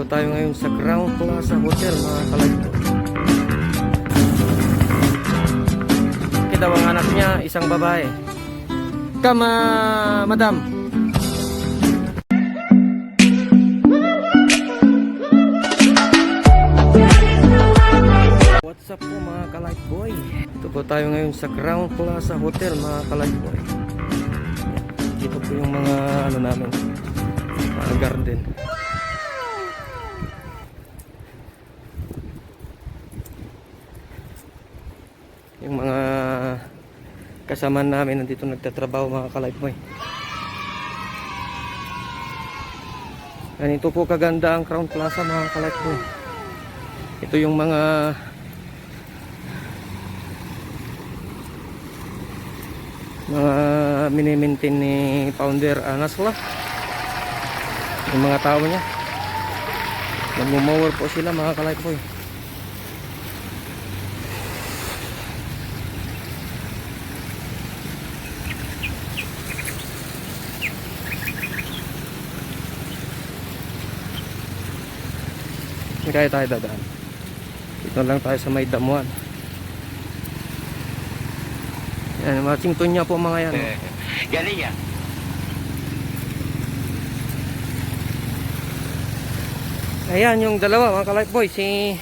po tayo ngayon sa Crown Plaza Hotel, mga kalagpo. Kita ang anak niya, isang babae. Kama, madam. What's up po mga kalagboy? Ito po tayo ngayon sa Crown Plaza Hotel, mga kalagboy. Dito po yung mga ano namin, mga garden. Yung mga kasama namin nandito nagtatrabaho, mga kalagboy. Ganito po kaganda ang Crown Plaza, mga kalagboy. Ito yung mga minimaintain ni Founder Anasla, yung mga tao niya. Nagmumower po sila, mga kalagboy. Kaya tayo dadaan dito lang tayo sa may damuhan. Yan, Washington niya po mga yan. Galing yan. Ayan yung dalawa, mga kalagboy, si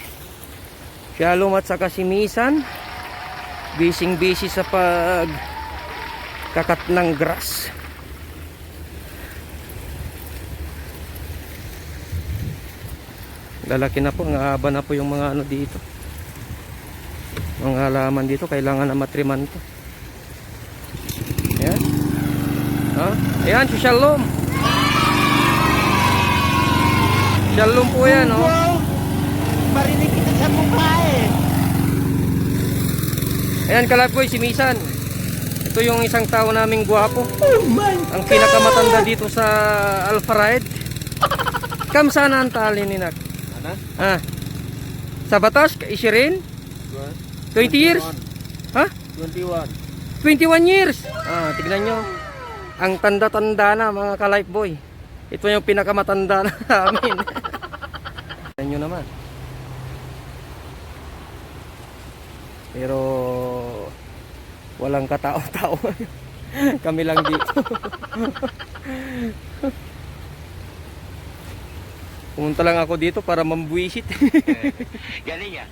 Shalom at saka si Misan. Busy sa pag kakat ng grass. Lalaki na po, haba na po yung mga ano dito. Mga halaman dito, kailangan na matriman to. Ayan. Ha? Ayan, si Shalom. Shalom po yan, oh. Marinig kita sa mukha eh. Ayan, kalagboy, si Misan. Ito yung isang tao naming gwapo. Oh my God! Ang pinakamatanda dito sa Alpha Ride. Kam sana ang tali ni Nak? Ano? Ah. Sa batas, isirin? 20 years? Ha? 21. 21 years. Ah, tignan nyo. Ang tanda-tanda na, mga ka-lifeboy. Ito yung pinakamatanda na namin. Tignan nyo naman. Pero walang katao-tao. Kami lang dito. Pumunta lang ako dito para mambuisit. Galing yan.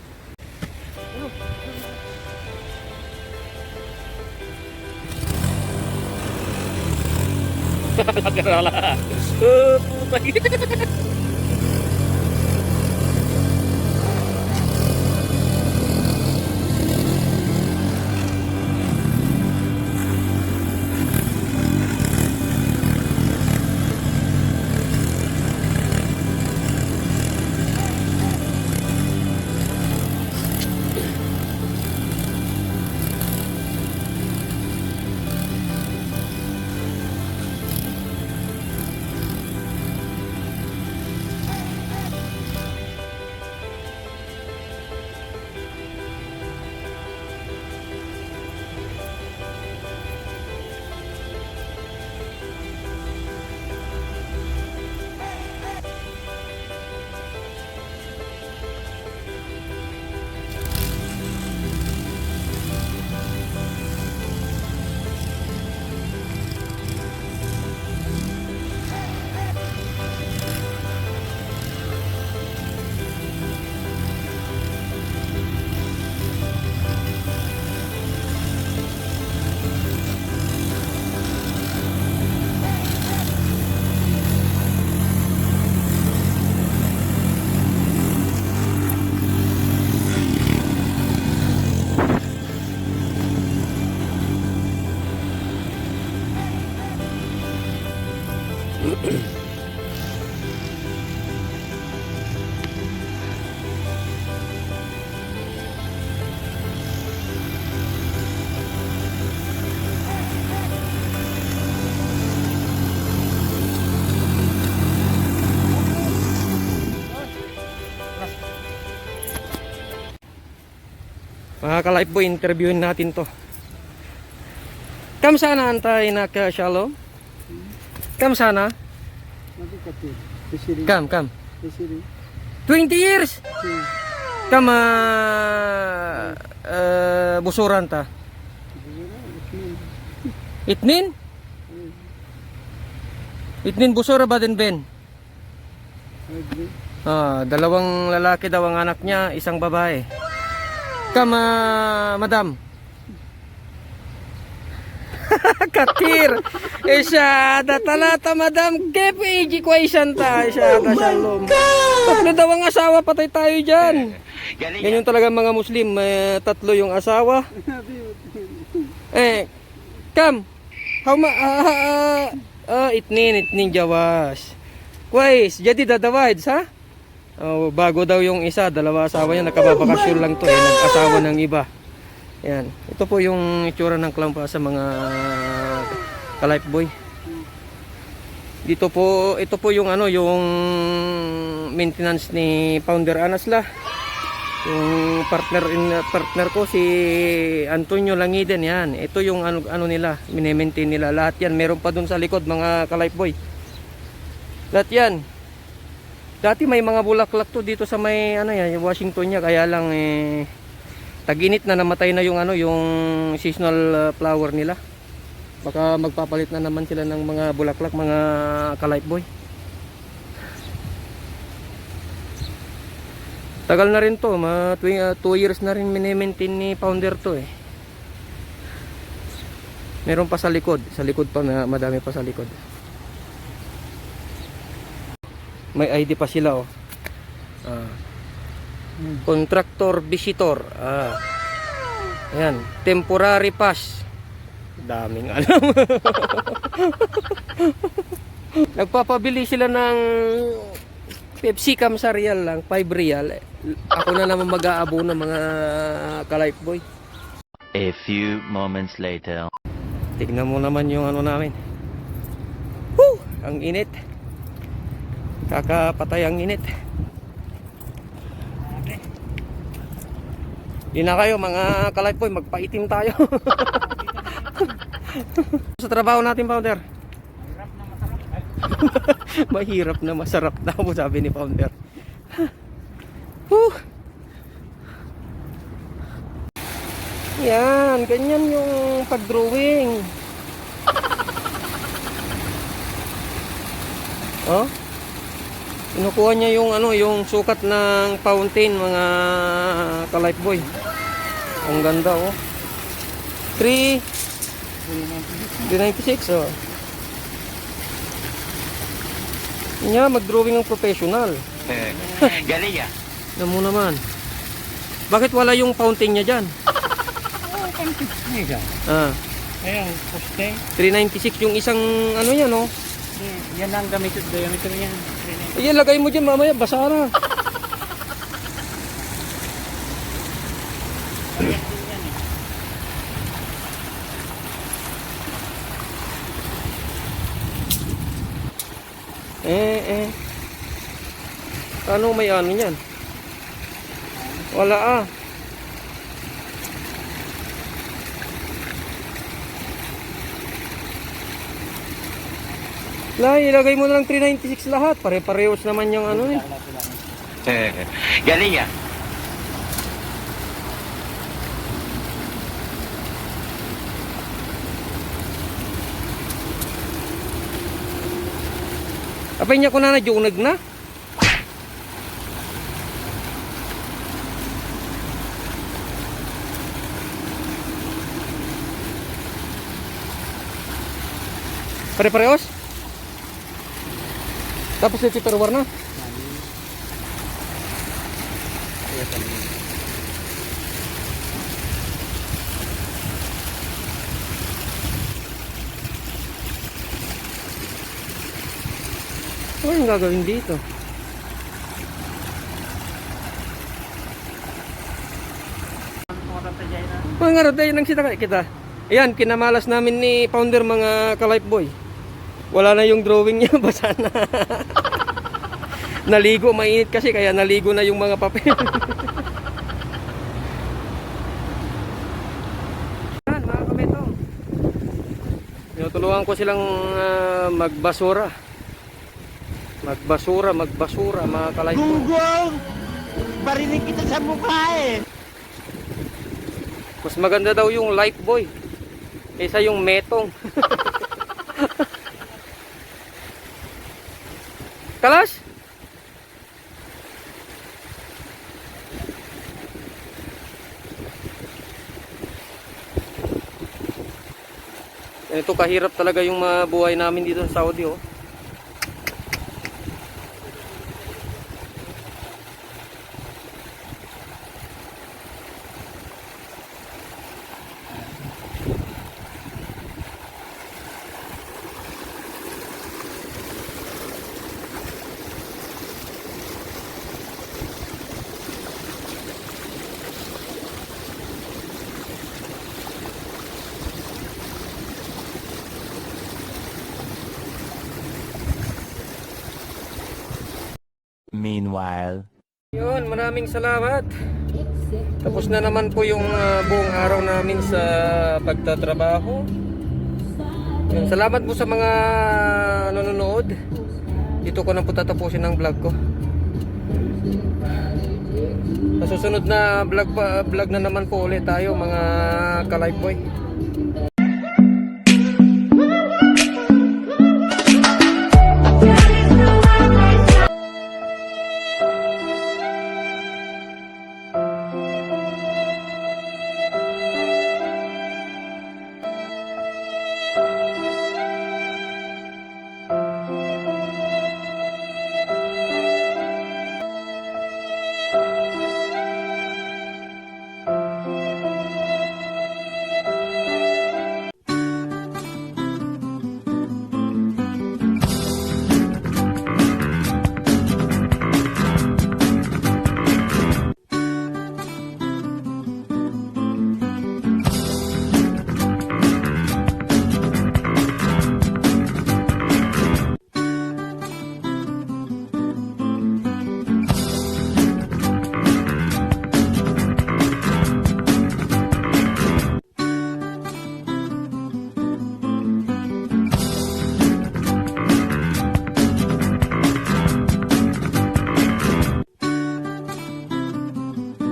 Nagarala. Mga ka-lifeboy, interviewin natin to. Kam sana antay na ka Shalom? Kam sana? Kam. 20 years? Kama busuran ta. Itnin? Itnin busura ba din Ben? Dalawang lalaki daw ang anak niya, isang babae. Kama madam. Katir. Siya talata madam kepi equation ta siya shalom. Tatlo daw ang asawa, patay tayo diyan. Galing Ganyan talaga mga Muslim, tatlo yung asawa. Kam. Itnin jawas. Guys, jadi dadawad ha? Bago daw yung isa, dalawa asawa niya, nakababakasyon lang to nag-asawa ng iba. Yan. Ito po yung itsura ng clown pa sa mga ka-life boy. Ito po yung yung maintenance ni Founder Anasla. Yung partner ko si Antonio Langiden yan. Ito yung ano nila, mini-maintain nila. Lahat yan, meron pa dun sa likod mga ka-life boy. Lahat yan. Dati may mga bulaklak to dito sa may yung Washington niya, kaya lang tag-init na, namatay na yung yung seasonal flower nila. Baka magpapalit na naman sila ng mga bulaklak, mga ka-life boy. Tagal na rin to, 2 years na rin mini-maintain ni Founder to Meron pa sa likod pa madami pa sa likod. May ID pa sila Contractor visitor. Ayan, temporary pass. Daming alam. Nagpapabili sila ng Pepsi Cam sa real lang, 5 real. Ako na naman mag-aabo ng mga ka-life boy. A few moments later. Tignan mo naman yung namin. Woo! Ang init. Kakapatay ang init. Di na kayo mga ka-life boy, magpaitim tayo. Sa trabaho natin, Founder. Mahirap na masarap daw, sabi ni Founder. Yan, ganyan yung pag-drawing. Kinukuha niya yung yung sukat ng fountain, mga ka-life boy. Ang ganda 396 Niya mag-drawing ng professional. Galing ya. Alam mo naman. Bakit wala yung fountain niya diyan? Ayan, poste. 396 yung isang yan Yan ang diameter niya. Lagay mo diyan mamaya, basa na. Ano may niyan? Wala ilagay mo na lang 396 lahat. Pare-parehos naman yung Galing ya. Apay niya ko na junag na. Pare-parehos? Tapos ito pero warna? Ano yung gagawin dito? Mga roday nang kita. Ayan, kinamalas namin ni Founder mga ka-life boy. Wala na yung drawing niya, basa na. Naligo, mainit kasi kaya naligo na yung mga papel. Yan, mga kametong. Tinutulungan ko silang magbasura. Magbasura mga ka-life boy. Gunggong! Barinig kita sa mukha eh! Mas maganda daw yung life boy kaysa yung metong. Kalas? Ito kahirap talaga yung buhay namin dito sa Saudi, oh. Meanwhile... Yun, maraming salamat. Tapos na naman po yung buong araw namin sa pagtatrabaho. Yun, salamat po sa mga nanonood. Dito ko na po tatapusin ang vlog ko. Sa susunod na vlog na naman po ulit tayo mga ka-life boy.